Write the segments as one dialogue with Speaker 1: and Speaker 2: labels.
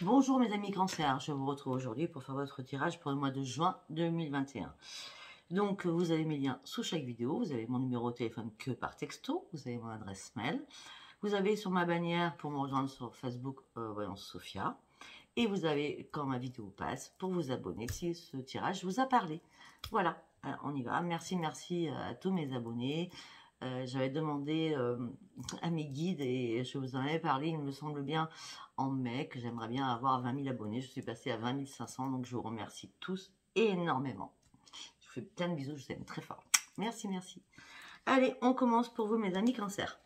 Speaker 1: Bonjour mes amis Cancer, je vous retrouve aujourd'hui pour faire votre tirage pour le mois de juin 2021. Donc vous avez mes liens sous chaque vidéo, vous avez mon numéro de téléphone que par texto, vous avez mon adresse mail, vous avez sur ma bannière pour me rejoindre sur Facebook Voyance Sophia, et vous avez quand ma vidéo passe pour vous abonner si ce tirage vous a parlé. Voilà, on y va. Merci à tous mes abonnés. J'avais demandé à mes guides et je vous en avais parlé, il me semble bien en mai, que j'aimerais bien avoir 20 000 abonnés. Je suis passée à 20 500, donc je vous remercie tous énormément. Je vous fais plein de bisous, je vous aime très fort. Merci. Allez, on commence pour vous mes amis Cancer.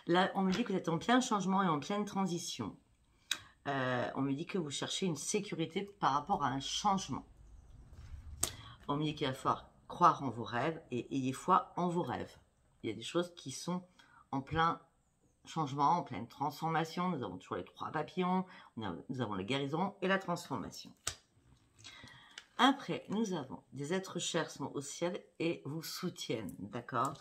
Speaker 1: Là, on me dit que vous êtes en plein changement et en pleine transition. On me dit que vous cherchez une sécurité par rapport à un changement. On me dit qu'il va falloir croire en vos rêves et ayez foi en vos rêves. Il y a des choses qui sont en plein changement, en pleine transformation. Nous avons toujours les 3 papillons, nous avons la guérison et la transformation. Après, nous avons des êtres chers sont au ciel et vous soutiennent, d'accord?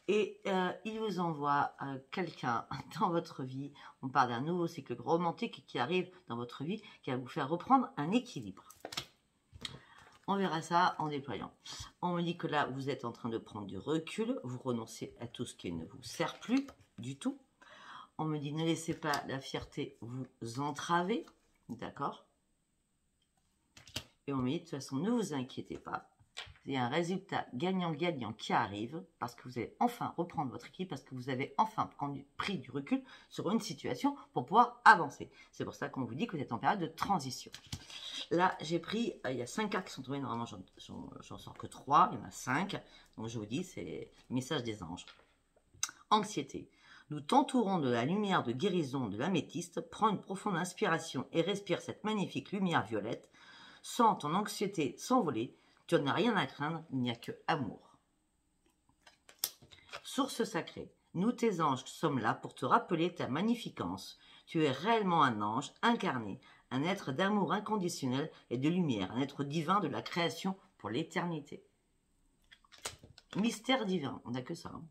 Speaker 1: Et ils vous envoient quelqu'un dans votre vie. On parle d'un nouveau cycle romantique qui arrive dans votre vie, qui va vous faire reprendre un équilibre. On verra ça en déployant. On me dit que là, vous êtes en train de prendre du recul. Vous renoncez à tout ce qui ne vous sert plus du tout. On me dit ne laissez pas la fierté vous entraver. D'accord? Et on me dit de toute façon, ne vous inquiétez pas. Il y a un résultat gagnant-gagnant qui arrive parce que vous allez enfin reprendre votre équipe, parce que vous avez enfin pris du recul sur une situation pour pouvoir avancer. C'est pour ça qu'on vous dit que vous êtes en période de transition. Là, j'ai pris, il y a 5 cartes qui sont tombées, normalement j'en sors que 3, il y en a 5. Donc je vous dis, c'est le message des anges. Anxiété. Nous t'entourons de la lumière de guérison de l'améthyste. Prends une profonde inspiration et respire cette magnifique lumière violette. Sens ton anxiété s'envoler. Tu n'as rien à craindre, il n'y a que amour. Source sacrée. Nous, tes anges, sommes là pour te rappeler ta magnificence. Tu es réellement un ange incarné, un être d'amour inconditionnel et de lumière, un être divin de la création pour l'éternité. Mystère divin, on n'a que ça. Hein.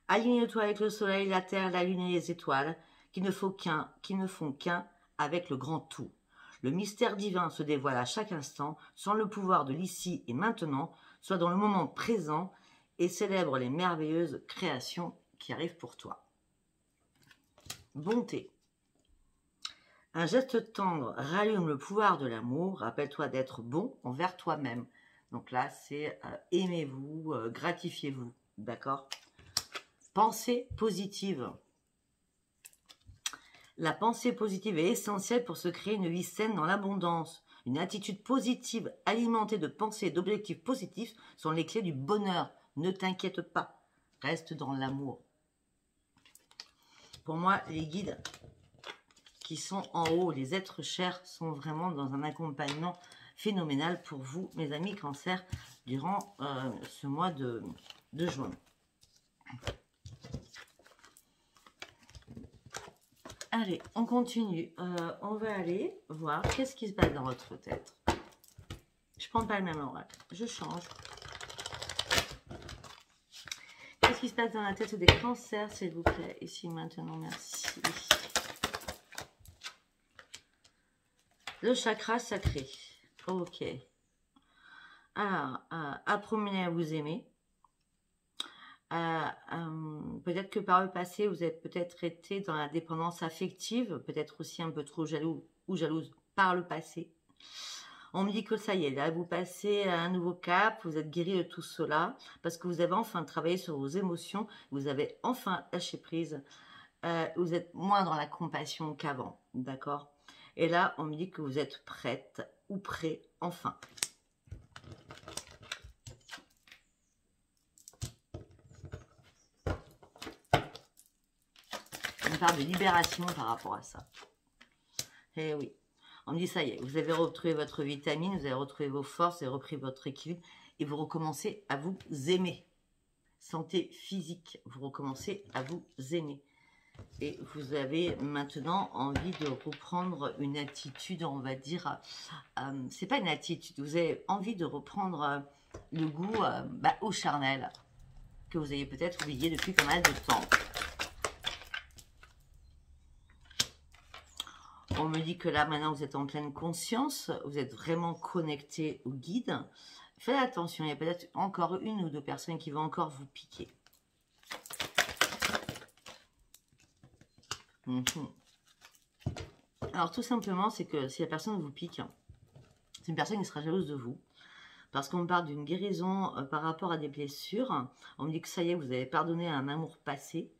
Speaker 1: Aligne-toi avec le soleil, la terre, la lune et les étoiles, qui ne font qu'un avec le grand tout. Le mystère divin se dévoile à chaque instant, sans le pouvoir de l'ici et maintenant, soit dans le moment présent, et célèbre les merveilleuses créations qui arrivent pour toi. Bonté. Un geste tendre rallume le pouvoir de l'amour. Rappelle-toi d'être bon envers toi-même. Donc là, c'est aimez-vous, gratifiez-vous. D'accord? Pensée positive. La pensée positive est essentielle pour se créer une vie saine dans l'abondance. Une attitude positive alimentée de pensées et d'objectifs positifs sont les clés du bonheur. Ne t'inquiète pas, reste dans l'amour. Pour moi, les guides qui sont en haut, les êtres chers, sont vraiment dans un accompagnement phénoménal pour vous, mes amis Cancer, durant ce mois de juin. Allez, on continue. On va aller voir qu'est-ce qui se passe dans votre tête. Je prends pas le même oracle. Je change. Qu'est-ce qui se passe dans la tête des cancers, s'il vous plaît? Ici, maintenant, merci. Le chakra sacré. Ok. Alors, apprenez à vous aimer. Peut-être que par le passé, vous avez peut-être été dans la dépendance affective, peut-être aussi un peu trop jaloux ou jalouse par le passé. On me dit que ça y est, là, vous passez à un nouveau cap, vous êtes guéri de tout cela, parce que vous avez enfin travaillé sur vos émotions, vous avez enfin lâché prise, vous êtes moins dans la compassion qu'avant, d'accord? Et là, on me dit que vous êtes prête ou prêt, enfin. On parle de libération par rapport à ça. Eh oui. On me dit, ça y est, vous avez retrouvé votre vitamine, vous avez retrouvé vos forces, vous avez repris votre équilibre et vous recommencez à vous aimer. Santé physique, vous recommencez à vous aimer. Et vous avez maintenant envie de reprendre une attitude, on va dire, c'est pas une attitude, vous avez envie de reprendre le goût au charnel, que vous avez peut-être oublié depuis pas mal de temps. On me dit que là, maintenant, vous êtes en pleine conscience. Vous êtes vraiment connecté au guide. Faites attention, il y a peut-être encore une ou deux personnes qui vont encore vous piquer. Alors, tout simplement, c'est que si la personne vous pique, c'est une personne qui sera jalouse de vous. Parce qu'on me parle d'une guérison par rapport à des blessures. On me dit que ça y est, vous avez pardonné à un amour passé.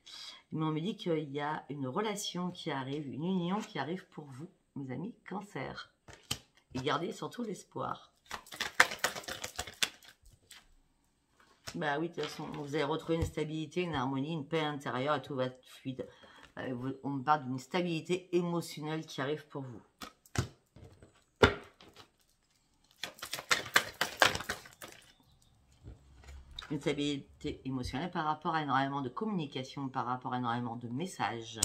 Speaker 1: Mais on me dit qu'il y a une relation qui arrive, une union qui arrive pour vous, mes amis, Cancer. Et gardez surtout l'espoir. Bah oui, de toute façon, vous allez retrouver une stabilité, une harmonie, une paix intérieure et tout va être fluide. On me parle d'une stabilité émotionnelle qui arrive pour vous. Une stabilité émotionnelle par rapport à énormément de communication, par rapport à énormément de messages.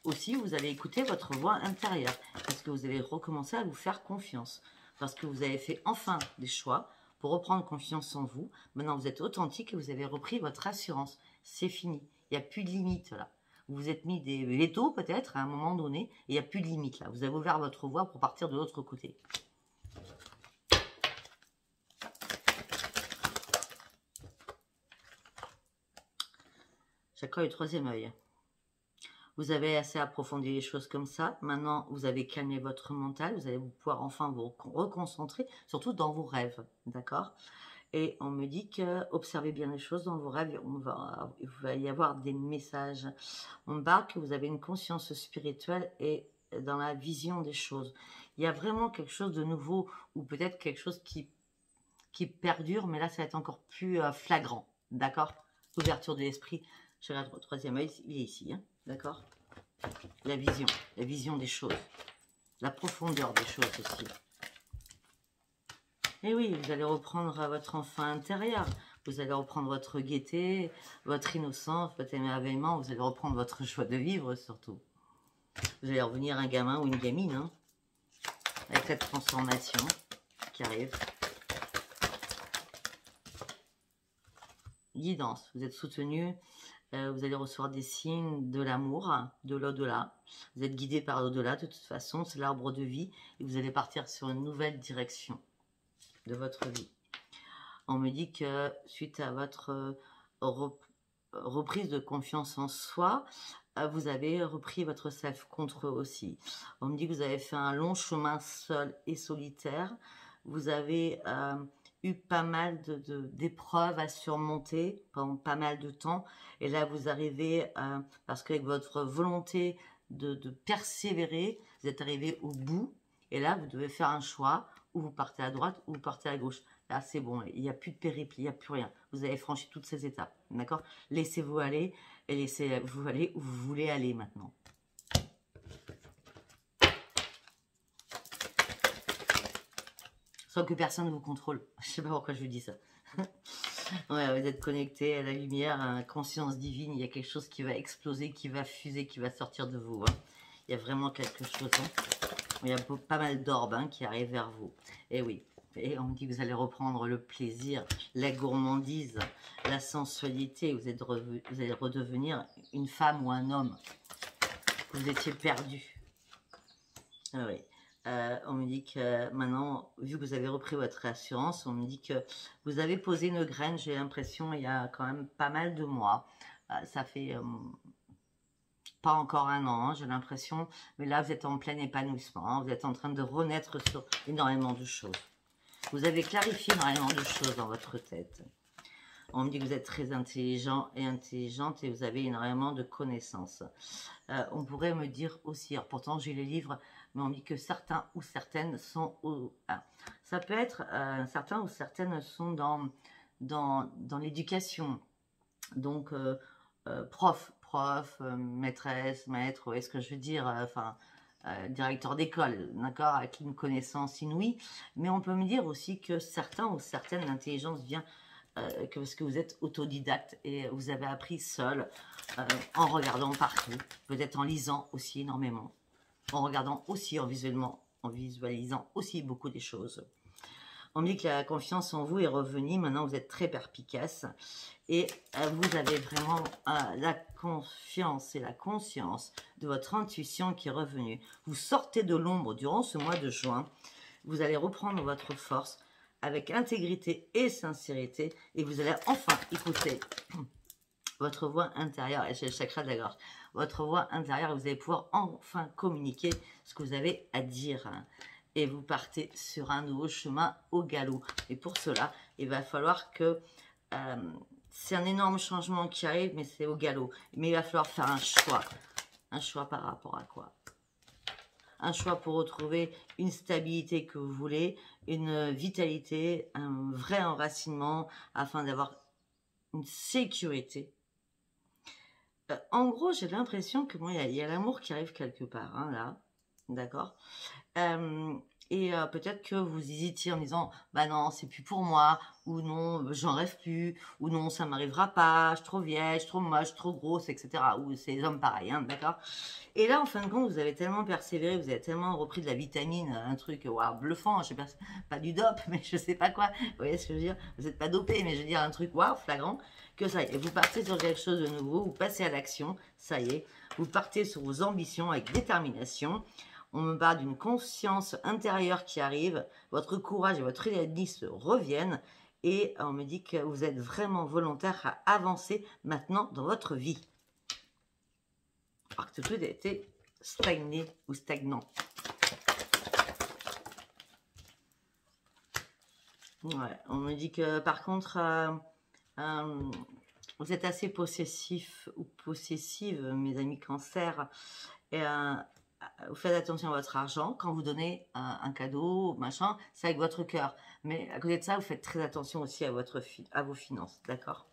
Speaker 1: Aussi, vous allez écouter votre voix intérieure, parce que vous allez recommencer à vous faire confiance, parce que vous avez fait enfin des choix pour reprendre confiance en vous. Maintenant, vous êtes authentique et vous avez repris votre assurance. C'est fini, il n'y a plus de limite là. Vous vous êtes mis des vétos peut-être à un moment donné, et il n'y a plus de limite là. Vous avez ouvert votre voie pour partir de l'autre côté. Chacun le troisième œil. Vous avez assez approfondi les choses comme ça. Maintenant, vous avez calmé votre mental. Vous allez pouvoir enfin vous reconcentrer, surtout dans vos rêves. D'accord? Et on me dit que observez bien les choses dans vos rêves. Il va y avoir des messages. On me parle que vous avez une conscience spirituelle et dans la vision des choses. Il y a vraiment quelque chose de nouveau ou peut-être quelque chose qui perdure, mais là, ça va être encore plus flagrant. D'accord? Ouverture de l'esprit. Je regarde le troisième œil, il est ici, hein, d'accord? La vision des choses, la profondeur des choses aussi. Et oui, vous allez reprendre votre enfant intérieur, vous allez reprendre votre gaieté, votre innocence, votre émerveillement, vous allez reprendre votre joie de vivre surtout. Vous allez revenir un gamin ou une gamine, hein, avec cette transformation qui arrive. Guidance, vous êtes soutenu. Vous allez recevoir des signes de l'amour, de l'au-delà. Vous êtes guidé par l'au-delà, de toute façon, c'est l'arbre de vie. Et vous allez partir sur une nouvelle direction de votre vie. On me dit que suite à votre reprise de confiance en soi, vous avez repris votre self-control aussi. On me dit que vous avez fait un long chemin seul et solitaire. Vous avez eu pas mal d'épreuves à surmonter pendant pas mal de temps. Et là, vous arrivez, parce qu'avec votre volonté de persévérer, vous êtes arrivé au bout. Et là, vous devez faire un choix, ou vous partez à droite, ou vous partez à gauche. Là, c'est bon, il n'y a plus de périple, il n'y a plus rien. Vous avez franchi toutes ces étapes, d'accord? Laissez-vous aller, et laissez-vous aller où vous voulez aller maintenant. Sans que personne ne vous contrôle. Je ne sais pas pourquoi je vous dis ça. Ouais, vous êtes connecté à la lumière, à la conscience divine. Il y a quelque chose qui va exploser, qui va fuser, qui va sortir de vous. Hein. Il y a vraiment quelque chose. Hein. Il y a pas mal d'orbes hein, qui arrivent vers vous. Et oui. Et on me dit que vous allez reprendre le plaisir, la gourmandise, la sensualité. Vous allez redevenir une femme ou un homme. Vous étiez perdu. Ah oui. On me dit que maintenant, vu que vous avez repris votre assurance, on me dit que vous avez posé une graine, j'ai l'impression, il y a quand même pas mal de mois. Ça fait pas encore un an, hein, j'ai l'impression. Mais là, vous êtes en plein épanouissement. Hein, vous êtes en train de renaître sur énormément de choses. Vous avez clarifié énormément de choses dans votre tête. On me dit que vous êtes très intelligent et intelligente et vous avez énormément de connaissances. On pourrait me dire aussi, alors pourtant j'ai les livres, mais on me dit que certains ou certaines sont... ça peut être, certains ou certaines sont dans l'éducation. Donc, prof, maîtresse, maître, vous voyez ce que je veux dire, directeur d'école, d'accord, avec une connaissance inouïe. Mais on peut me dire aussi que certains ou certaines, l'intelligence vient... parce que vous êtes autodidacte et vous avez appris seul, en regardant partout, peut-être en lisant aussi énormément, en regardant aussi, en visualisant aussi beaucoup des choses. On me dit que la confiance en vous est revenue. Maintenant, vous êtes très perspicace. Et vous avez vraiment la confiance et la conscience de votre intuition qui est revenue. Vous sortez de l'ombre durant ce mois de juin. Vous allez reprendre votre force avec intégrité et sincérité. Et vous allez enfin écouter votre voix intérieure. Et c'est le chakra de la gorge. Votre voix intérieure, vous allez pouvoir enfin communiquer ce que vous avez à dire. Et vous partez sur un nouveau chemin au galop. Et pour cela, il va falloir que... c'est un énorme changement qui arrive, mais c'est au galop. Mais il va falloir faire un choix. Un choix par rapport à quoi? Un choix pour retrouver une stabilité que vous voulez, une vitalité, un vrai enracinement, afin d'avoir une sécurité. En gros, j'ai l'impression que moi, il y a l'amour qui arrive quelque part, hein, là. D'accord. Et peut-être que vous hésitiez en disant « Bah non, c'est plus pour moi » ou « Non, j'en rêve plus » ou « Non, ça m'arrivera pas, je suis trop vieille, je suis trop moche, je suis trop grosse, etc. » Ou c'est les hommes pareils, hein, d'accord. Et là, en fin de compte, vous avez tellement persévéré, vous avez tellement repris de la vitamine, un truc wow, bluffant, je sais pas du dope, mais je sais pas quoi. Vous voyez ce que je veux dire? Vous n'êtes pas dopé, mais je veux dire un truc wow, flagrant, que ça y est. Vous partez sur quelque chose de nouveau, vous passez à l'action, ça y est. Vous partez sur vos ambitions avec détermination. On me parle d'une conscience intérieure qui arrive, votre courage et votre réalisme reviennent et on me dit que vous êtes vraiment volontaire à avancer maintenant dans votre vie. Alors que tout a été stagné ou stagnant. Ouais, on me dit que par contre, vous êtes assez possessif ou possessive, mes amis cancer, et vous faites attention à votre argent. Quand vous donnez un cadeau, machin, c'est avec votre cœur. Mais à côté de ça, vous faites très attention aussi à vos finances, d'accord?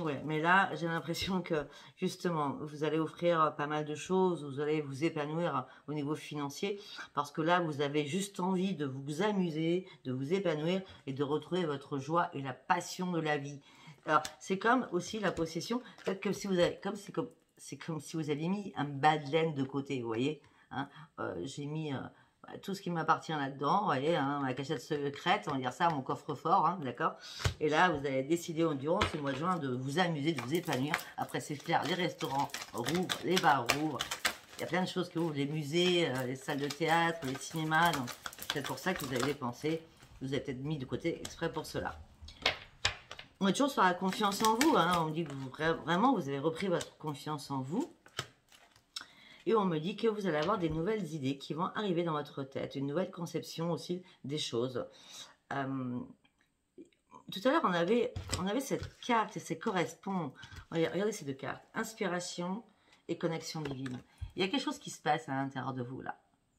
Speaker 1: Ouais, mais là, j'ai l'impression que, justement, vous allez offrir pas mal de choses, vous allez vous épanouir au niveau financier, parce que là, vous avez juste envie de vous amuser, de vous épanouir et de retrouver votre joie et la passion de la vie. Alors, c'est comme aussi la possession, peut-être que si vous avez, c'est comme si vous aviez mis un bas de laine de côté, vous voyez, hein, j'ai mis tout ce qui m'appartient là-dedans, vous voyez, hein, ma cachette secrète, on va dire ça, mon coffre-fort, hein, d'accord. Et là, vous avez décidé durant ce mois de juin de vous amuser, de vous épanouir. Après, c'est clair, les restaurants rouvrent, les bars rouvrent, il y a plein de choses qui ouvrent, les musées, les salles de théâtre, les cinémas, donc c'est pour ça que vous avez dépensé, vous avez peut-être mis de côté exprès pour cela. On est toujours sur la confiance en vous, hein. On me dit que vraiment, vous avez repris votre confiance en vous. Et on me dit que vous allez avoir des nouvelles idées qui vont arriver dans votre tête, une nouvelle conception aussi des choses. Tout à l'heure, on avait cette carte et ça correspond. Regardez ces deux cartes, inspiration et connexion divine. Il y a quelque chose qui se passe à l'intérieur de vous, là.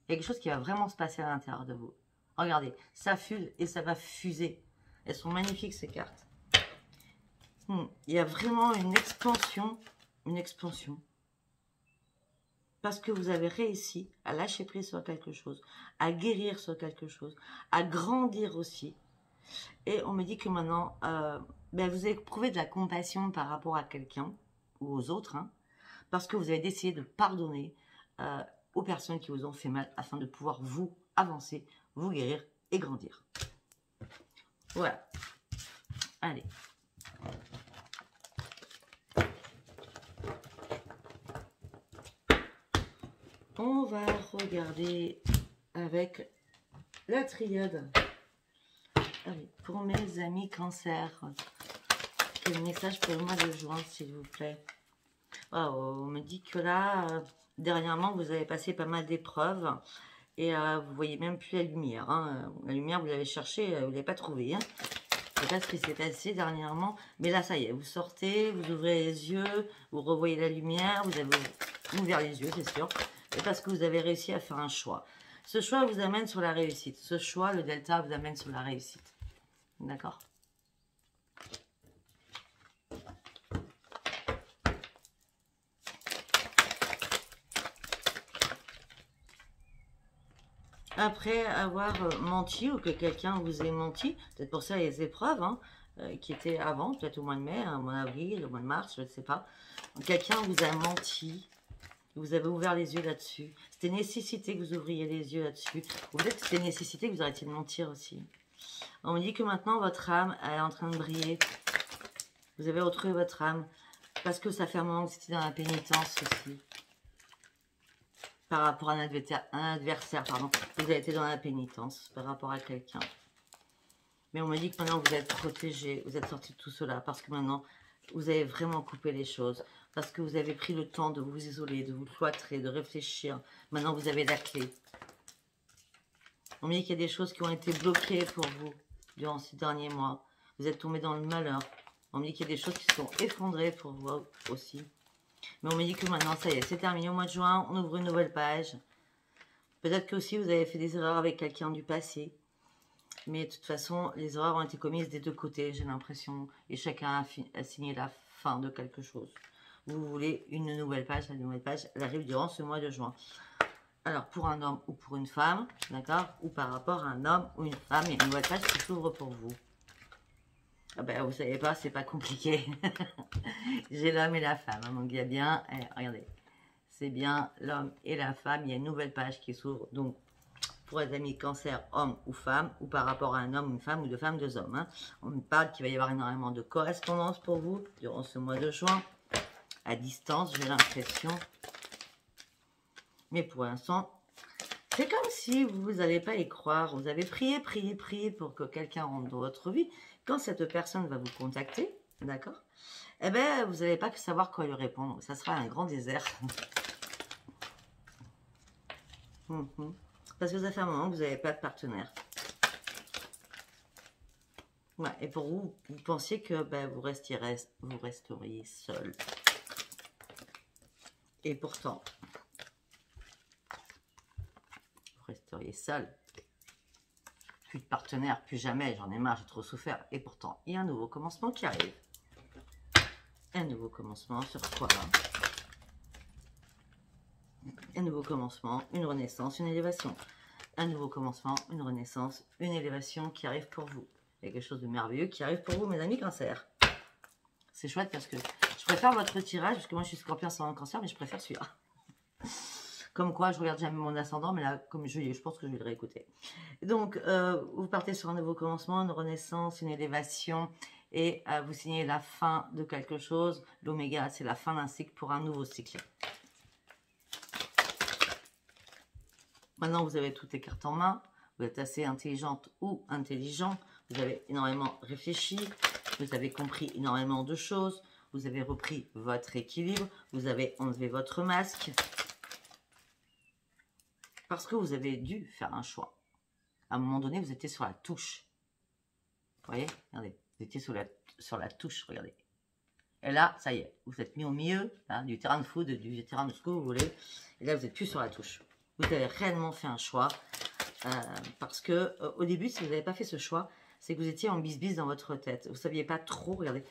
Speaker 1: Il y a quelque chose qui va vraiment se passer à l'intérieur de vous. Regardez, ça fuse et ça va fuser. Elles sont magnifiques, ces cartes. Il y a vraiment une expansion. Parce que vous avez réussi à lâcher prise sur quelque chose, à guérir sur quelque chose, à grandir aussi. Et on me dit que maintenant, vous avez éprouvé de la compassion par rapport à quelqu'un ou aux autres, hein, parce que vous avez décidé de pardonner aux personnes qui vous ont fait mal afin de pouvoir vous avancer, vous guérir et grandir. Voilà. Allez. On va regarder avec la triade. Allez, pour mes amis cancer, quel message pour le mois de juin, s'il vous plaît? On me dit que là, dernièrement, vous avez passé pas mal d'épreuves et vous voyez même plus la lumière. Hein. La lumière, vous l'avez cherchée, vous ne l'avez pas trouvée. Hein. Je ne sais pas ce qui s'est passé dernièrement, mais là, ça y est, vous sortez, vous ouvrez les yeux, vous revoyez la lumière, vous avez ouvert les yeux, c'est sûr. Et parce que vous avez réussi à faire un choix. Ce choix vous amène sur la réussite. Ce choix, le delta, vous amène sur la réussite. D'accord? Après avoir menti ou que quelqu'un vous ait menti, peut-être pour ça les épreuves, hein, qui étaient avant, peut-être au mois de mai, au mois d'avril, au mois de mars, je ne sais pas. Quelqu'un vous a menti. Vous avez ouvert les yeux là-dessus. C'était nécessité que vous ouvriez les yeux là-dessus. Ou peut-être que c'était nécessité que vous arrêtiez de mentir aussi. On me dit que maintenant, votre âme elle est en train de briller. Vous avez retrouvé votre âme. Parce que ça fait un moment que vous étiez dans la pénitence aussi. Par rapport à un adversaire, pardon. Vous avez été dans la pénitence par rapport à quelqu'un. Mais on me dit que maintenant, vous êtes protégé. Vous êtes sorti de tout cela. Parce que maintenant, vous avez vraiment coupé les choses. Parce que vous avez pris le temps de vous isoler, de vous cloîtrer, de réfléchir. Maintenant, vous avez la clé. On me dit qu'il y a des choses qui ont été bloquées pour vous durant ces derniers mois. Vous êtes tombé dans le malheur. On me dit qu'il y a des choses qui se sont effondrées pour vous aussi. Mais on me dit que maintenant, ça y est, c'est terminé au mois de juin. On ouvre une nouvelle page. Peut-être que aussi vous avez fait des erreurs avec quelqu'un du passé. Mais de toute façon, les erreurs ont été commises des deux côtés, j'ai l'impression. Et chacun a signé la fin de quelque chose. Vous voulez une nouvelle page, la nouvelle page, elle arrive durant ce mois de juin. Alors, pour un homme ou pour une femme, d'accord? Ou par rapport à un homme ou une femme, il y a une nouvelle page qui s'ouvre pour vous. Ah ben, vous savez pas, c'est pas compliqué. J'ai l'homme et la femme, hein, donc il y a bien, regardez, c'est bien l'homme et la femme, il y a une nouvelle page qui s'ouvre, donc pour les amis cancer, homme ou femme, ou par rapport à un homme ou une femme, ou deux femmes, deux hommes. Hein. On me parle qu'il va y avoir énormément de correspondance pour vous durant ce mois de juin. À distance, j'ai l'impression. Mais pour l'instant, c'est comme si vous n'allez pas y croire. Vous avez prié, prié, prié pour que quelqu'un rentre dans votre vie. Quand cette personne va vous contacter, d'accord? Eh bien, vous n'allez pas savoir quoi lui répondre. Ça sera un grand désert. Parce que ça fait un moment que vous n'avez pas de partenaire. Ouais, et pour vous, vous pensiez que ben, vous resteriez seul. Et pourtant, vous resteriez seul. Plus de partenaire, plus jamais, j'en ai marre, j'ai trop souffert. Et pourtant, il y a un nouveau commencement qui arrive. Un nouveau commencement sur quoi là? Un nouveau commencement, une renaissance, une élévation. Un nouveau commencement, une renaissance, une élévation qui arrive pour vous. Il y a quelque chose de merveilleux qui arrive pour vous, mes amis cancer. C'est chouette parce que je préfère votre tirage, parce que moi je suis scorpion sans cancer, mais je préfère celui-là. Comme quoi, je regarde jamais mon ascendant, mais là, comme je pense que je vais le réécouter. Donc, vous partez sur un nouveau commencement, une renaissance, une élévation, et vous signez la fin de quelque chose. L'oméga, c'est la fin d'un cycle pour un nouveau cycle. Maintenant, vous avez toutes les cartes en main. Vous êtes assez intelligente ou intelligent. Vous avez énormément réfléchi. Vous avez compris énormément de choses. Vous avez repris votre équilibre. Vous avez enlevé votre masque. Parce que vous avez dû faire un choix. À un moment donné, vous étiez sur la touche. Vous voyez? Regardez. Vous étiez sur la touche. Regardez. Et là, ça y est. Vous êtes mis au milieu hein, du terrain de foot, du terrain de ce que vous voulez. Et là, vous n'êtes plus sur la touche. Vous avez réellement fait un choix. Parce que au début, si vous n'avez pas fait ce choix, c'est que vous étiez en bisbise dans votre tête. Vous ne saviez pas trop, regardez,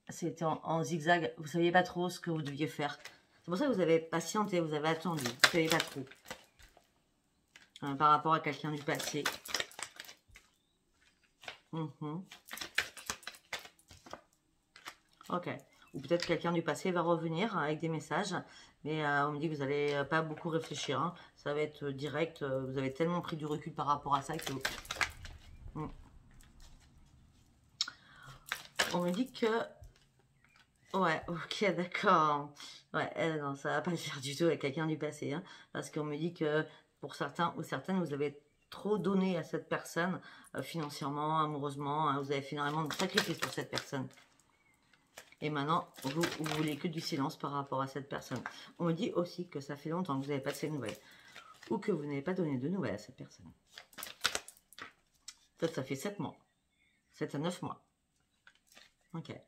Speaker 1: c'était en zigzag, vous ne saviez pas trop ce que vous deviez faire. C'est pour ça que vous avez patienté, vous avez attendu, vous ne saviez pas trop. Par rapport à quelqu'un du passé. Ok. Ou peut-être quelqu'un du passé va revenir avec des messages. Mais on me dit que vous n'allez pas beaucoup réfléchir. Hein. Ça va être direct. Vous avez tellement pris du recul par rapport à ça que... On me dit que... Ouais, ok, d'accord. Ouais, non, ça va pas le faire du tout avec quelqu'un du passé. Hein, parce qu'on me dit que pour certains ou certaines, vous avez trop donné à cette personne, financièrement, amoureusement. Hein, vous avez fait énormément de sacrifices pour cette personne. Et maintenant, vous voulez que du silence par rapport à cette personne. On me dit aussi que ça fait longtemps que vous n'avez pas de ces nouvelles. Ou que vous n'avez pas donné de nouvelles à cette personne. Peut-être ça fait 7 mois. 7 à 9 mois. Ok.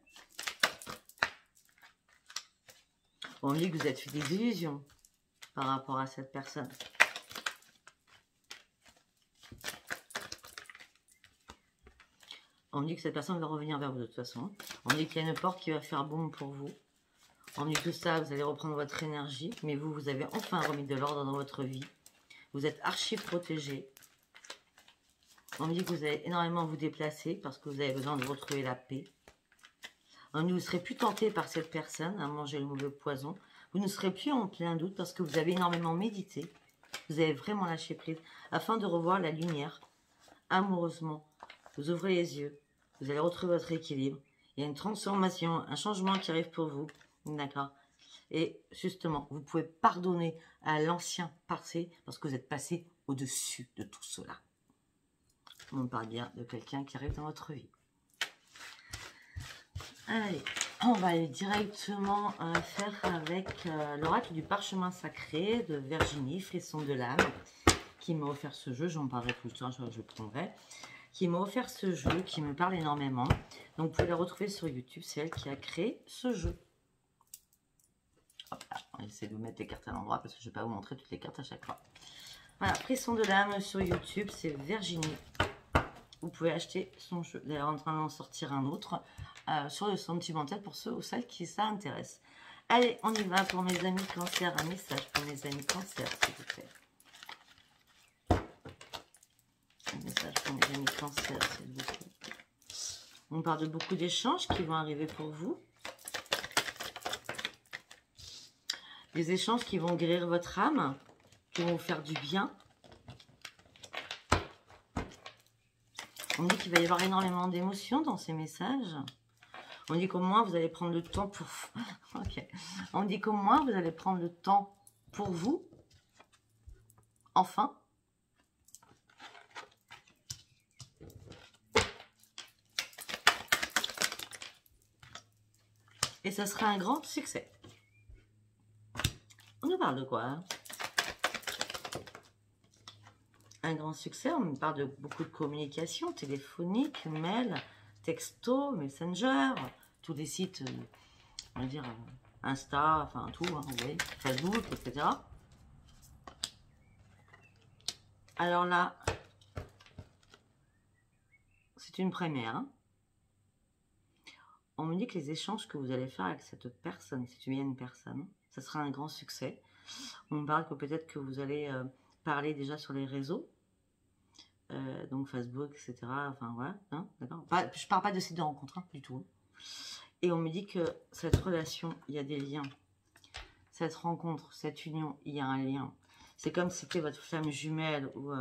Speaker 1: On me dit que vous êtes fait des illusions par rapport à cette personne. On me dit que cette personne va revenir vers vous de toute façon. On me dit qu'il y a une porte qui va faire boum pour vous. On me dit que ça, vous allez reprendre votre énergie. Mais vous, vous avez enfin remis de l'ordre dans votre vie. Vous êtes archi protégé. On me dit que vous allez énormément vous déplacer parce que vous avez besoin de retrouver la paix. On me dit que vous ne serez plus tenté par cette personne à manger le mauvais poison. Vous ne serez plus en plein doute parce que vous avez énormément médité. Vous avez vraiment lâché prise afin de revoir la lumière amoureusement. Vous ouvrez les yeux. Vous allez retrouver votre équilibre. Il y a une transformation, un changement qui arrive pour vous. D'accord? Et justement, vous pouvez pardonner à l'ancien passé parce que vous êtes passé au-dessus de tout cela. On parle bien de quelqu'un qui arrive dans votre vie. Allez, on va aller directement faire avec l'oracle du parchemin sacré de Virginie, Frisson de l'âme, qui m'a offert ce jeu. J'en parlerai tout le temps, je le prendrai. Qui m'a offert ce jeu, qui me parle énormément. Donc, vous pouvez la retrouver sur YouTube. C'est elle qui a créé ce jeu. Hop là, on va essayer de vous mettre les cartes à l'endroit parce que je ne vais pas vous montrer toutes les cartes à chaque fois. Voilà, Frisson de l'âme sur YouTube, c'est Virginie. Vous pouvez acheter son jeu. D'ailleurs, en train d'en sortir un autre sur le sentimental pour ceux ou celles qui s'intéressent. Allez, on y va pour mes amis cancer. Un message pour mes amis cancer, s'il vous plaît. Un message pour mes amis cancer, s'il vous plaît. On parle de beaucoup d'échanges qui vont arriver pour vous. Des échanges qui vont guérir votre âme, qui vont vous faire du bien. On dit qu'il va y avoir énormément d'émotions dans ces messages. On dit qu'au moins vous allez prendre le temps pour... Ok. On dit qu'au moins vous allez prendre le temps pour vous. Enfin. Et ça sera un grand succès. On nous parle de quoi, hein? Un grand succès, on me parle de beaucoup de communication téléphonique, mail, texto, messenger, tous les sites, on va dire Insta, enfin tout, hein, vous voyez, Facebook, etc. Alors là, c'est une première. Hein. On me dit que les échanges que vous allez faire avec cette personne, si tu viens une personne, ça sera un grand succès. On me parle que peut-être que vous allez parler déjà sur les réseaux. Donc Facebook, etc. Enfin, voilà, hein, d'accord. Je parle pas de site de rencontre, hein, du tout. Et on me dit que cette relation, il y a des liens. Cette rencontre, cette union, il y a un lien. C'est comme si c'était votre flamme jumelle ou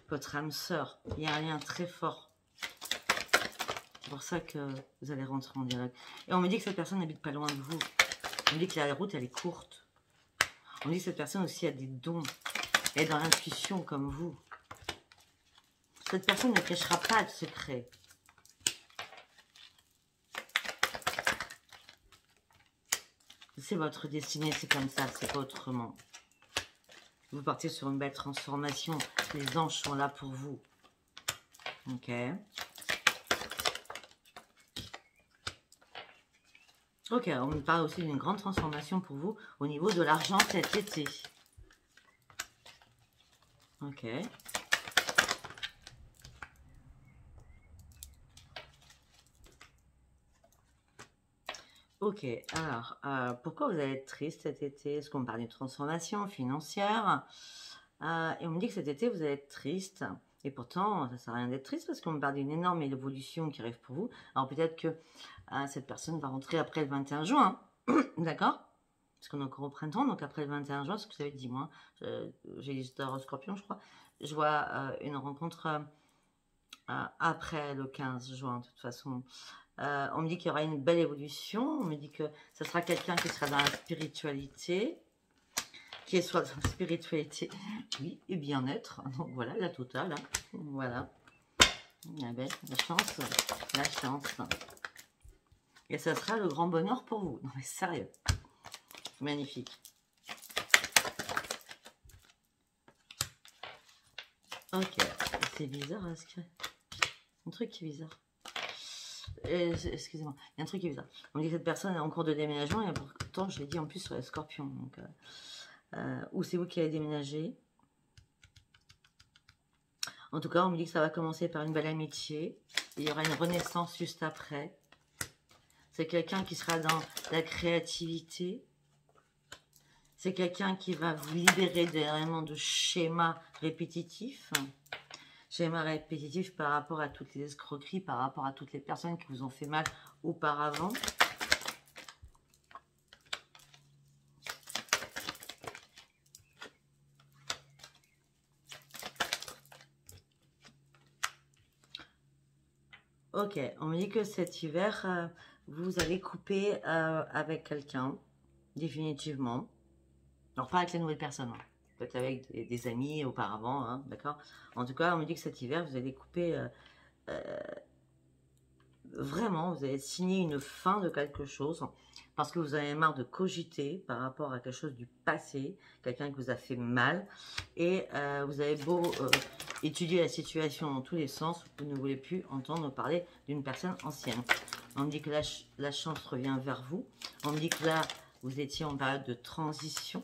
Speaker 1: votre âme sœur. Il y a un lien très fort. C'est pour ça que vous allez rentrer en dialogue. Et on me dit que cette personne n'habite pas loin de vous. On me dit que la route, elle est courte. On me dit que cette personne aussi a des dons. Elle est dans l'intuition comme vous. Cette personne ne cachera pas de secret. C'est votre destinée, c'est comme ça, c'est pas autrement. Vous partez sur une belle transformation. Les anges sont là pour vous. Ok. Ok, on me parle aussi d'une grande transformation pour vous au niveau de l'argent cet été. Ok. Ok, alors, pourquoi vous allez être triste cet été? Est-ce qu'on me parle d'une transformation financière? Et on me dit que cet été, vous allez être triste. Et pourtant, ça ne sert à rien d'être triste parce qu'on me parle d'une énorme évolution qui arrive pour vous. Alors peut-être que cette personne va rentrer après le 21 juin. D'accord? Parce qu'on est encore au printemps, donc après le 21 juin, ce que vous avez dit, moi, j'ai l'histoire Scorpion, je crois. Je vois une rencontre après le 15 juin, de toute façon. On me dit qu'il y aura une belle évolution. On me dit que ce sera quelqu'un qui sera dans la spiritualité, qui soit dans la spiritualité, oui, et bien-être. Donc voilà, la totale. Hein. Voilà. La belle, la chance, la chance. Et ça sera le grand bonheur pour vous. Non mais sérieux. Magnifique. Ok. C'est bizarre, est-ce que... Un truc qui est bizarre. Excusez-moi, il y a un truc qui est bizarre. On dit que cette personne est en cours de déménagement et pourtant je l'ai dit en plus sur les scorpions. Donc, ou c'est vous qui allez déménager. En tout cas, on me dit que ça va commencer par une belle amitié. Il y aura une renaissance juste après. C'est quelqu'un qui sera dans la créativité. C'est quelqu'un qui va vous libérer vraiment de schémas répétitifs. Schéma répétitif par rapport à toutes les escroqueries, par rapport à toutes les personnes qui vous ont fait mal auparavant. Ok, on me dit que cet hiver, vous allez couper avec quelqu'un, définitivement. Alors, pas avec la nouvelle personne, hein. Peut-être avec des amis auparavant, hein, d'accord? En tout cas, on me dit que cet hiver, vous allez couper vraiment, vous allez signer une fin de quelque chose parce que vous avez marre de cogiter par rapport à quelque chose du passé, quelqu'un qui vous a fait mal, et vous avez beau étudier la situation dans tous les sens, vous ne voulez plus entendre parler d'une personne ancienne. On me dit que la chance revient vers vous. On me dit que là, vous étiez en période de transition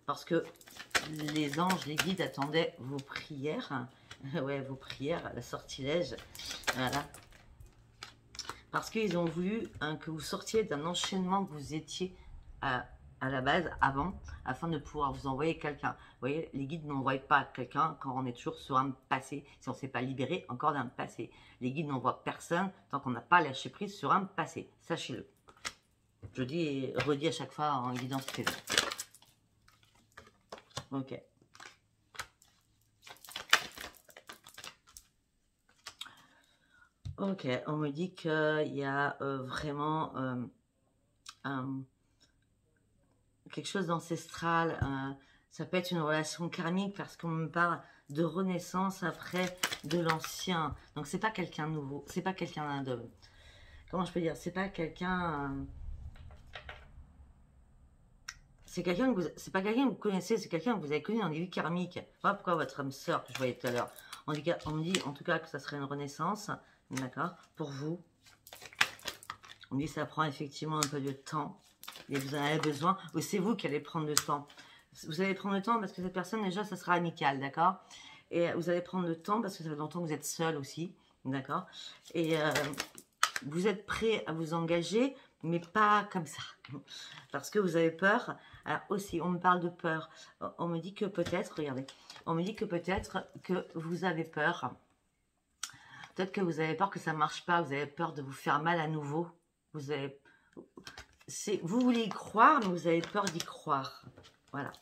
Speaker 1: parce que les anges, les guides attendaient vos prières. Ouais, vos prières, la sortilège. Voilà. Parce qu'ils ont voulu que vous sortiez d'un enchaînement que vous étiez à la base avant, afin de pouvoir vous envoyer quelqu'un. Vous voyez, les guides n'envoient pas quelqu'un quand on est toujours sur un passé, si on ne s'est pas libéré encore d'un passé. Les guides n'envoient personne tant qu'on n'a pas lâché prise sur un passé. Sachez-le. Je dis et redis à chaque fois en guidance privée. Ok. Ok, on me dit qu'il y a vraiment quelque chose d'ancestral. Ça peut être une relation karmique parce qu'on me parle de renaissance après de l'ancien. Donc c'est pas quelqu'un de nouveau, c'est pas quelqu'un de... Comment je peux dire? C'est pas quelqu'un... c'est quelqu'un que vous... C'est pas quelqu'un que vous connaissez, c'est quelqu'un que vous avez connu dans des vies karmiques. Voilà pourquoi votre âme sœur que je voyais tout à l'heure. On me dit en tout cas que ça serait une renaissance, d'accord, pour vous. On me dit que ça prend effectivement un peu de temps et vous en avez besoin. Ou c'est vous qui allez prendre le temps. Vous allez prendre le temps parce que cette personne, déjà, ça sera amical, d'accord? Et vous allez prendre le temps parce que ça fait longtemps que vous êtes seul aussi, d'accord? Et vous êtes prêt à vous engager, mais pas comme ça. Parce que vous avez peur. Alors aussi, on me parle de peur. On me dit que peut-être, regardez, on me dit que peut-être que vous avez peur. Peut-être que vous avez peur que ça ne marche pas. Vous avez peur de vous faire mal à nouveau. Vous avez... Vous voulez y croire, mais vous avez peur d'y croire. Voilà.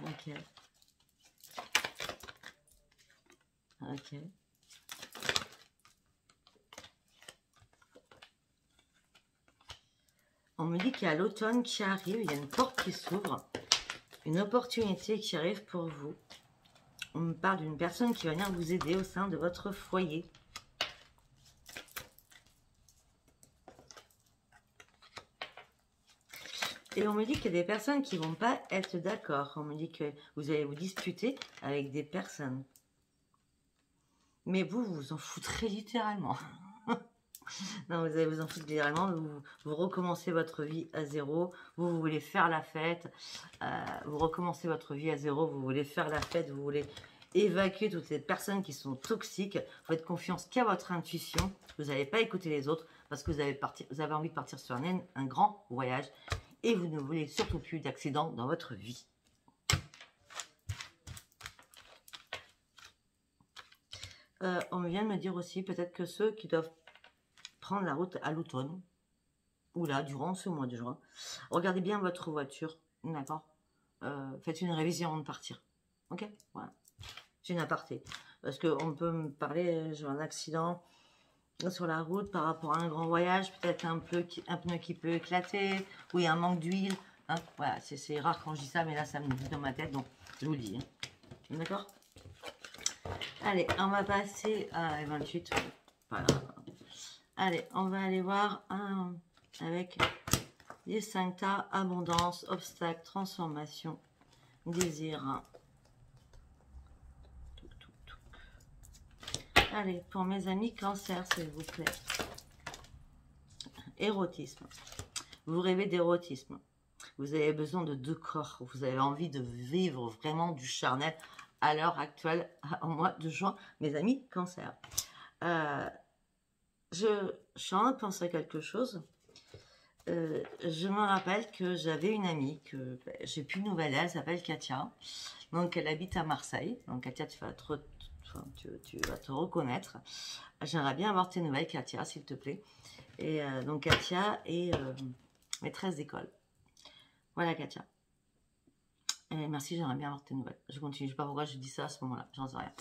Speaker 1: Ok. Ok. On me dit qu'il y a l'automne qui arrive, il y a une porte qui s'ouvre, une opportunité qui arrive pour vous. On me parle d'une personne qui va venir vous aider au sein de votre foyer. Et on me dit qu'il y a des personnes qui ne vont pas être d'accord. On me dit que vous allez vous disputer avec des personnes. Mais vous vous en foutrez littéralement. Non, vous allez vous en foutre littéralement. Vous recommencez votre vie à zéro. Vous voulez faire la fête. Vous recommencez votre vie à zéro. Vous voulez faire la fête. Vous voulez évacuer toutes ces personnes qui sont toxiques. Vous faites confiance qu'à votre intuition. Vous n'allez pas écouter les autres parce que vous avez envie de partir sur un grand voyage. Et vous ne voulez surtout plus d'accidents dans votre vie. On vient de me dire aussi peut-être que ceux qui doivent prendre la route à l'automne, ou là, durant ce mois de juin, regardez bien votre voiture, d'accord? Faites une révision avant de partir, ok? Voilà, c'est une aparté. Parce qu'on peut me parler, j'ai un accident sur la route par rapport à un grand voyage, peut-être un pneu qui peut éclater, ou il y a un manque d'huile, hein? Voilà, c'est rare quand je dis ça, mais là, ça me dit dans ma tête, donc je vous le dis, hein? D'accord? Allez, on va passer à 28. Voilà. Allez, on va aller voir avec les 5 tas, abondance, obstacle, transformation, désir. Allez, pour mes amis cancer, s'il vous plaît. Érotisme. Vous rêvez d'érotisme. Vous avez besoin de 2 corps. Vous avez envie de vivre vraiment du charnel à l'heure actuelle, au mois de juin. Mes amis cancer. Je suis en train de penser à quelque chose. Je me rappelle que j'avais une amie que j'ai plus de nouvelles, elle s'appelle Katia. Donc elle habite à Marseille. Donc Katia, tu vas te reconnaître. J'aimerais bien avoir tes nouvelles, Katia, s'il te plaît. Et donc Katia est maîtresse d'école. Voilà Katia. Et merci, j'aimerais bien avoir tes nouvelles. Je continue, je sais pas pourquoi je dis ça à ce moment-là, j'en sais rien.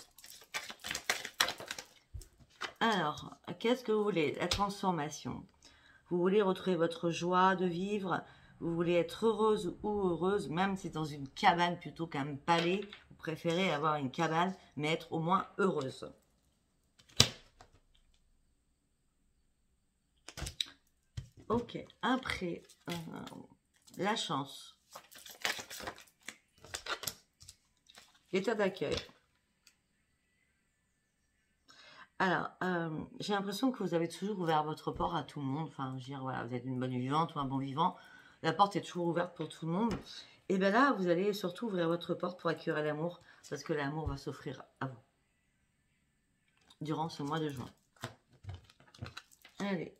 Speaker 1: Alors, qu'est-ce que vous voulez? La transformation. Vous voulez retrouver votre joie de vivre. Vous voulez être heureuse ou heureuse, même si c'est dans une cabane plutôt qu'un palais. Vous préférez avoir une cabane, mais être au moins heureuse. Ok, après, la chance. L'état d'accueil. Alors, j'ai l'impression que vous avez toujours ouvert votre porte à tout le monde. Enfin, je veux dire, voilà, vous êtes une bonne vivante ou un bon vivant. La porte est toujours ouverte pour tout le monde. Et bien là, vous allez surtout ouvrir votre porte pour accueillir l'amour, parce que l'amour va s'offrir à vous durant ce mois de juin. Allez,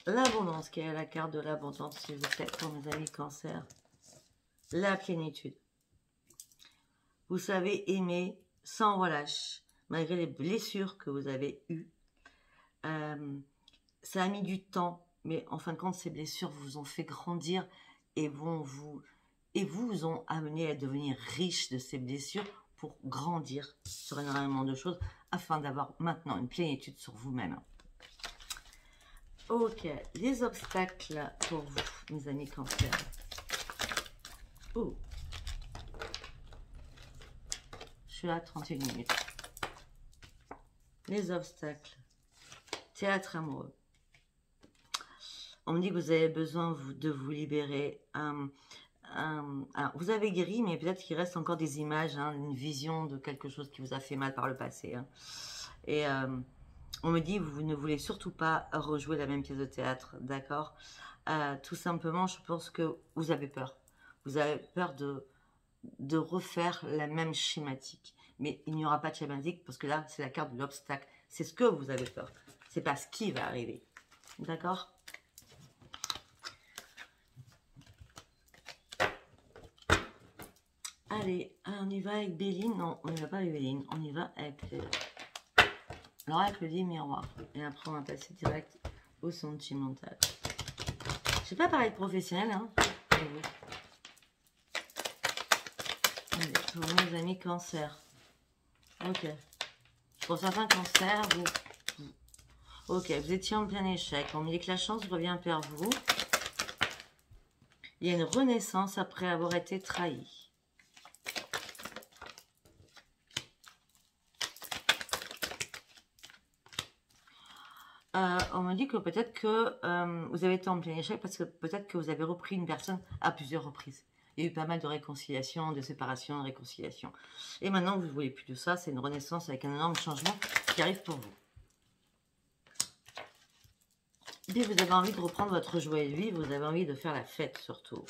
Speaker 1: l'abondance, qui est la carte de l'abondance, s'il vous plaît, pour mes amis cancer. La plénitude. Vous savez aimer sans relâche, malgré les blessures que vous avez eues. Ça a mis du temps, mais en fin de compte, ces blessures vous ont fait grandir et vous ont amené à devenir riche de ces blessures pour grandir sur énormément de choses afin d'avoir maintenant une plénitude sur vous-même. Ok, les obstacles pour vous, mes amis cancer. Oh. Je suis là 31 minutes. Les obstacles. Théâtre amoureux. On me dit que vous avez besoin de vous libérer. Alors, vous avez guéri, mais peut-être qu'il reste encore des images, hein, une vision de quelque chose qui vous a fait mal par le passé. Hein. Et on me dit que vous ne voulez surtout pas rejouer la même pièce de théâtre, d'accord? Tout simplement, je pense que vous avez peur. Vous avez peur de refaire la même schématique. Mais il n'y aura pas de schématique parce que là, c'est la carte de l'obstacle. C'est ce que vous avez peur. C'est pas ce qui va arriver. D'accord? Allez, on y va avec Béline. Non, on n'y va pas avec Béline. On y va avec l'oracle du miroir. Et après, on va passer direct au sentimental. Je sais pas parler de professionnel, hein. Allez, pour mes amis cancer. Ok. Pour certains cancers, ok, vous étiez en plein échec. On me dit que la chance revient vers vous. Il y a une renaissance après avoir été trahi. On me dit que peut-être que vous avez été en plein échec parce que peut-être que vous avez repris une personne à plusieurs reprises. Il y a eu pas mal de réconciliation, de séparation, de réconciliation. Et maintenant, vous ne voulez plus de ça. C'est une renaissance avec un énorme changement qui arrive pour vous. Et puis, vous avez envie de reprendre votre joie de vie. Vous avez envie de faire la fête, surtout.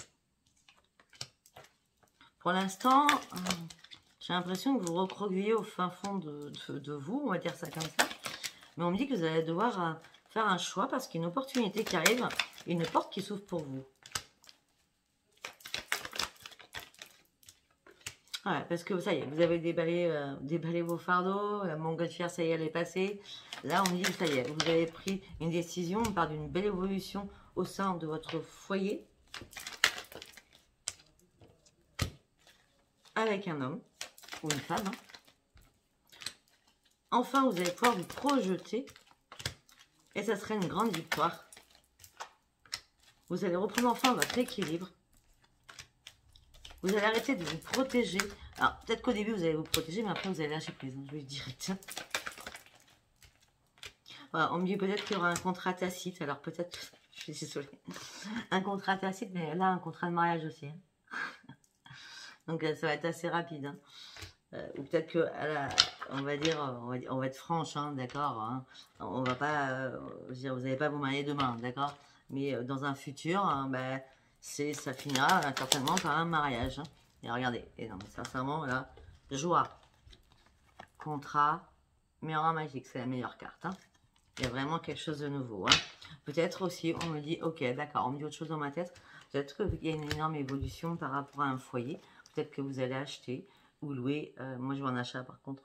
Speaker 1: Pour l'instant, j'ai l'impression que vous recroquevillez au fin fond de vous. On va dire ça comme ça. Mais on me dit que vous allez devoir faire un choix parce qu'il y a une opportunité qui arrive, une porte qui s'ouvre pour vous. Ouais, parce que ça y est, vous avez déballé vos fardeaux, la montgolfière, ça y est, elle est passée. Là, on me dit que ça y est, vous avez pris une décision, on parle d'une belle évolution au sein de votre foyer. Avec un homme ou une femme. Hein. Enfin, vous allez pouvoir vous projeter. Et ça serait une grande victoire. Vous allez reprendre enfin votre équilibre. Vous allez arrêter de vous protéger. Alors, peut-être qu'au début, vous allez vous protéger, mais après, vous allez lâcher prise. Hein, je vais le dire. Voilà, on me dit peut-être qu'il y aura un contrat tacite. Alors, peut-être, je suis désolée. Un contrat tacite, mais là, un contrat de mariage aussi. Hein. Donc, ça va être assez rapide. Hein. Ou peut-être que, on va être franche, hein, d'accord. Hein. On va pas, vous n'allez pas vous marier demain, d'accord. Mais dans un futur, hein, ben, ça finira certainement par un mariage. Hein. Et regardez, et non, sincèrement, là, joie, contrat, miroir magique, c'est la meilleure carte. Hein. Il y a vraiment quelque chose de nouveau. Hein. Peut-être aussi, on me dit, ok, d'accord, on me dit autre chose dans ma tête. Peut-être qu'il y a une énorme évolution par rapport à un foyer. Peut-être que vous allez acheter ou louer, moi je vois un achat par contre,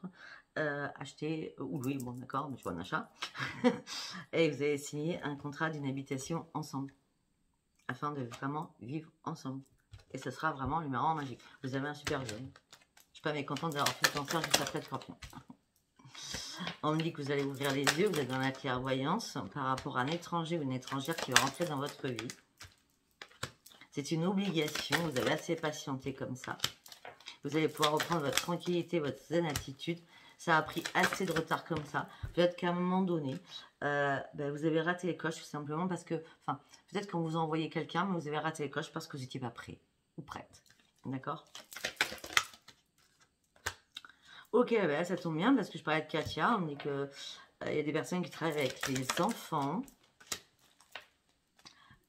Speaker 1: acheter ou louer, bon d'accord, mais je vois un achat, et vous allez signer un contrat d'une habitation ensemble, afin de vraiment vivre ensemble, et ce sera vraiment le miroir magique. Vous avez un super jeu, je suis pas mécontente d'avoir fait le cancer juste après le scorpion. On me dit que vous allez ouvrir les yeux, vous êtes dans la clairvoyance par rapport à un étranger ou une étrangère qui va rentrer dans votre vie. C'est une obligation, vous avez assez patienté comme ça. Vous allez pouvoir reprendre votre tranquillité, votre zen attitude. Ça a pris assez de retard comme ça. Peut-être qu'à un moment donné, vous avez raté les coches tout simplement parce que, enfin, peut-être qu'on vous a envoyé quelqu'un, mais vous avez raté les coches parce que vous n'étiez pas prêt ou prête. D'accord? Ok, ça tombe bien parce que je parlais de Katia. On me dit qu'il y a des personnes qui travaillent avec les enfants.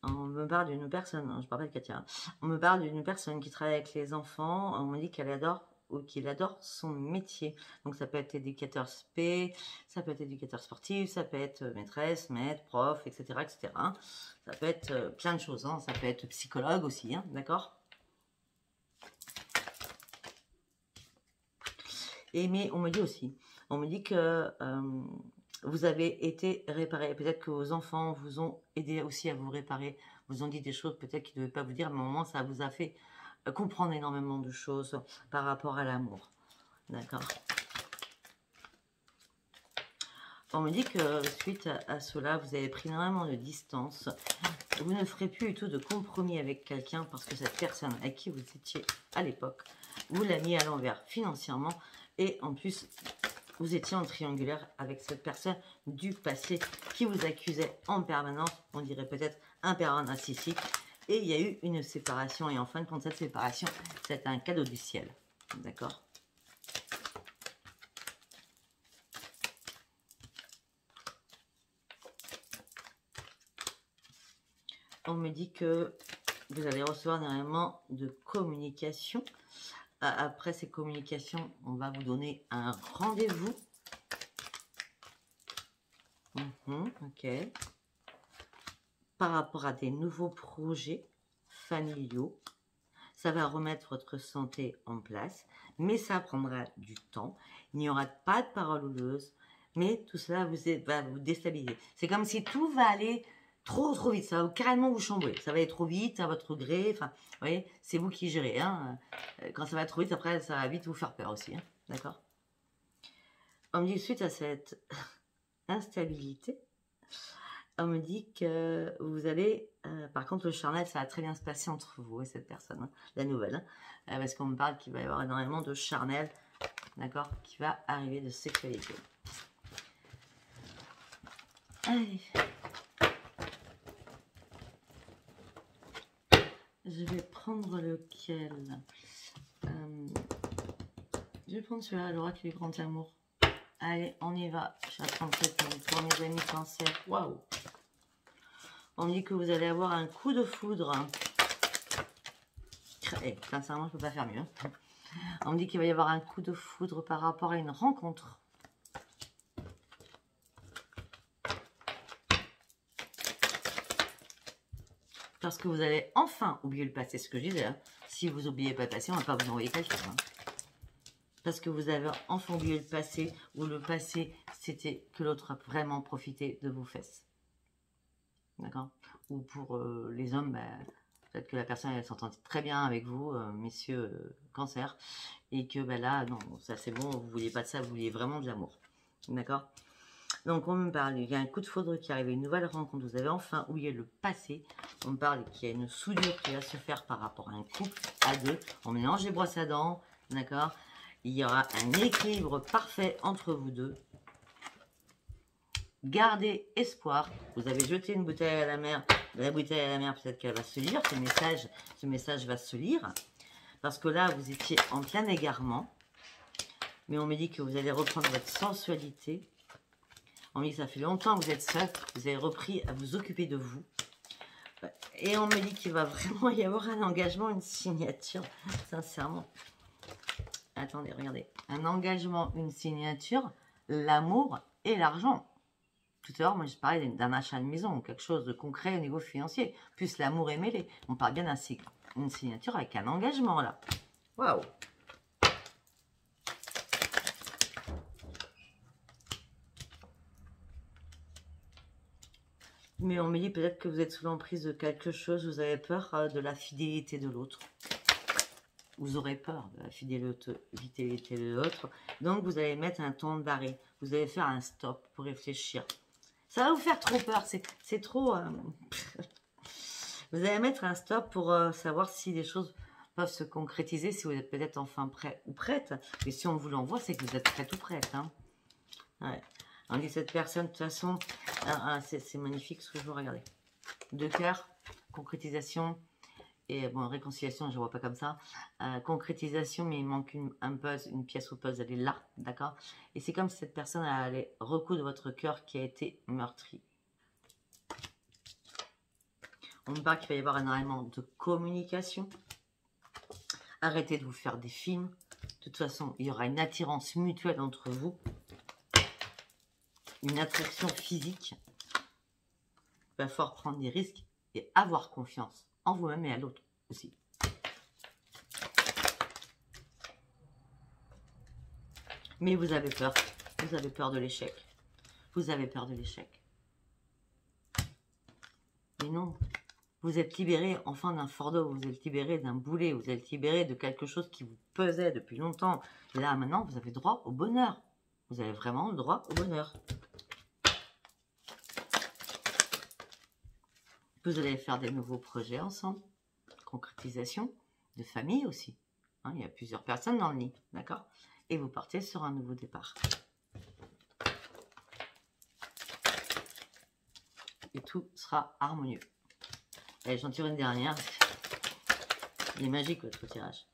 Speaker 1: On me parle d'une personne, je ne parle pas de Katia. On me parle d'une personne qui travaille avec les enfants. On me dit qu'elle adore ou qu'il adore son métier. Donc ça peut être éducateur spé, ça peut être éducateur sportif, ça peut être maîtresse, maître, prof, etc. etc. Ça peut être plein de choses. Hein. Ça peut être psychologue aussi, hein, d'accord? Et mais on me dit aussi, on me dit que vous avez été réparé. Peut-être que vos enfants vous ont aidé aussi à vous réparer, vous ont dit des choses peut-être qu'ils ne devaient pas vous dire, mais au moment ça vous a fait comprendre énormément de choses par rapport à l'amour. D'accord? On me dit que suite à cela, vous avez pris énormément de distance. Vous ne ferez plus du tout de compromis avec quelqu'un parce que cette personne avec qui vous étiez à l'époque, vous l'a mis à l'envers financièrement et en plus, vous étiez en triangulaire avec cette personne du passé qui vous accusait en permanence, on dirait peut-être un pervers narcissique. Et il y a eu une séparation et en fin de compte, cette séparation, c'est un cadeau du ciel. D'accord ? On me dit que vous allez recevoir énormément de communication. Après ces communications, on va vous donner un rendez-vous. Ok. Par rapport à des nouveaux projets familiaux. Ça va remettre votre santé en place, mais ça prendra du temps. Il n'y aura pas de parole houleuse, mais tout cela va vous déstabiliser. C'est comme si tout va aller trop vite, ça va carrément vous chambouler. Ça va aller trop vite à votre gré, enfin, vous voyez, c'est vous qui gérez. Hein. Quand ça va trop vite, après, ça va vite vous faire peur aussi, hein. D'accord? On me dit suite à cette instabilité, on me dit que vous allez, par contre le charnel, ça va très bien se passer entre vous et cette personne, hein, la nouvelle, hein, parce qu'on me parle qu'il va y avoir énormément de charnel, d'accord, qui va arriver de sexualité. Allez. Je vais prendre lequel? Je vais prendre celui-là, l'oracle du grand amour. Allez, on y va. Je vais prendre cette pour mes amis cancer. Waouh! On me dit que vous allez avoir un coup de foudre. Et, sincèrement, je ne peux pas faire mieux. On me dit qu'il va y avoir un coup de foudre par rapport à une rencontre. Parce que vous allez enfin oublier le passé, ce que je disais. Hein. Si vous n'oubliez pas le passé, on ne va pas vous envoyer quelqu'un. Hein. Parce que vous avez enfin oublié le passé, ou le passé, c'était que l'autre a vraiment profité de vos fesses. D'accord? Ou pour les hommes, peut-être que la personne, elle s'entend très bien avec vous, messieurs cancer, et que là, non, ça c'est bon, vous ne vouliez pas de ça, vous vouliez vraiment de l'amour. D'accord? Donc, on me parle, il y a un coup de foudre qui arrive, une nouvelle rencontre, vous avez enfin oublié le passé. On me parle qu'il y a une soudure qui va se faire par rapport à un couple à deux. On mélange les brosses à dents, d'accord? Il y aura un équilibre parfait entre vous deux. Gardez espoir. Vous avez jeté une bouteille à la mer. La bouteille à la mer, peut-être qu'elle va se lire. Ce message va se lire. Parce que là, vous étiez en plein égarement. Mais on me dit que vous allez reprendre votre sensualité. On me dit que ça fait longtemps que vous êtes seul. Vous avez repris à vous occuper de vous. Et on me dit qu'il va vraiment y avoir un engagement, une signature. Sincèrement. Attendez, regardez. Un engagement, une signature, l'amour et l'argent. Tout à l'heure, moi, je parlais d'un achat de maison, quelque chose de concret au niveau financier. Plus l'amour est mêlé. On parle bien d'une signature avec un engagement, là. Waouh! Mais on me dit peut-être que vous êtes sous l'emprise de quelque chose, vous avez peur de la fidélité de l'autre. vous aurez peur de la fidélité de l'autre. Donc, vous allez mettre un temps d'arrêt. Vous allez faire un stop pour réfléchir. Ça va vous faire trop peur. C'est trop... Vous allez mettre un stop pour savoir si les choses peuvent se concrétiser, si vous êtes peut-être enfin prêt ou prête. Et si on vous l'envoie, c'est que vous êtes prête ou prête. Hein. Ouais. On dit cette personne, de toute façon, c'est magnifique ce que je veux regarder. 2 cœurs, concrétisation. Et bon, réconciliation, je ne vois pas comme ça. Concrétisation, mais il manque un puzzle, une pièce au puzzle, elle est là, d'accord? Et c'est comme si cette personne allait recoudre votre cœur qui a été meurtri. On me parle qu'il va y avoir énormément de communication. Arrêtez de vous faire des films. De toute façon, il y aura une attirance mutuelle entre vous. Une attraction physique. Il va falloir prendre des risques et avoir confiance en vous-même et à l'autre aussi. Mais vous avez peur. Vous avez peur de l'échec. Vous avez peur de l'échec. Mais non. Vous êtes libéré enfin d'un fardeau. Vous êtes libéré d'un boulet. Vous êtes libéré de quelque chose qui vous pesait depuis longtemps. Et là, maintenant, vous avez droit au bonheur. Vous avez vraiment le droit au bonheur. Vous allez faire des nouveaux projets ensemble. Concrétisation de famille aussi. Hein, il y a plusieurs personnes dans le lit, d'accord? Et vous partez sur un nouveau départ. Et tout sera harmonieux. Allez, j'en tire une dernière. Il est magique votre tirage.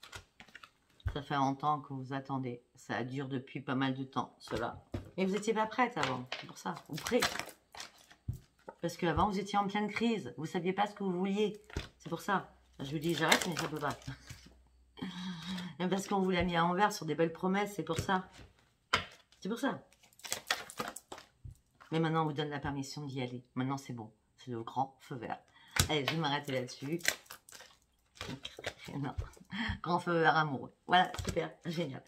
Speaker 1: Ça fait longtemps que vous attendez. Ça dure depuis pas mal de temps, cela. Mais vous n'étiez pas prête avant, c'est pour ça. Ou prêt. Parce qu'avant, vous étiez en pleine crise. Vous ne saviez pas ce que vous vouliez. C'est pour ça. Je vous dis, j'arrête, mais ça ne peut pas. Même parce qu'on vous l'a mis à envers sur des belles promesses, c'est pour ça. C'est pour ça. Mais maintenant, on vous donne la permission d'y aller. Maintenant, c'est bon. C'est le grand feu vert. Allez, je vais m'arrêter là-dessus. Non. Grand feu vert amoureux. Voilà, super, génial.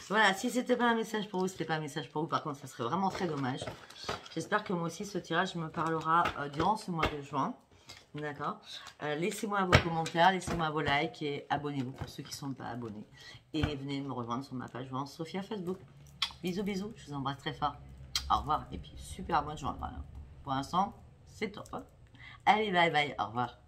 Speaker 1: Voilà, si c'était pas un message pour vous, c'était pas un message pour vous. Par contre, ça serait vraiment très dommage. J'espère que moi aussi, ce tirage me parlera durant ce mois de juin. D'accord. Laissez-moi vos commentaires, laissez-moi vos likes et abonnez-vous pour ceux qui ne sont pas abonnés. Et venez me rejoindre sur ma page Vente Sophia Facebook. Bisous, bisous. Je vous embrasse très fort. Au revoir. Et puis, super bonne journée. Voilà. Pour l'instant, c'est top. Allez, bye bye. Au revoir.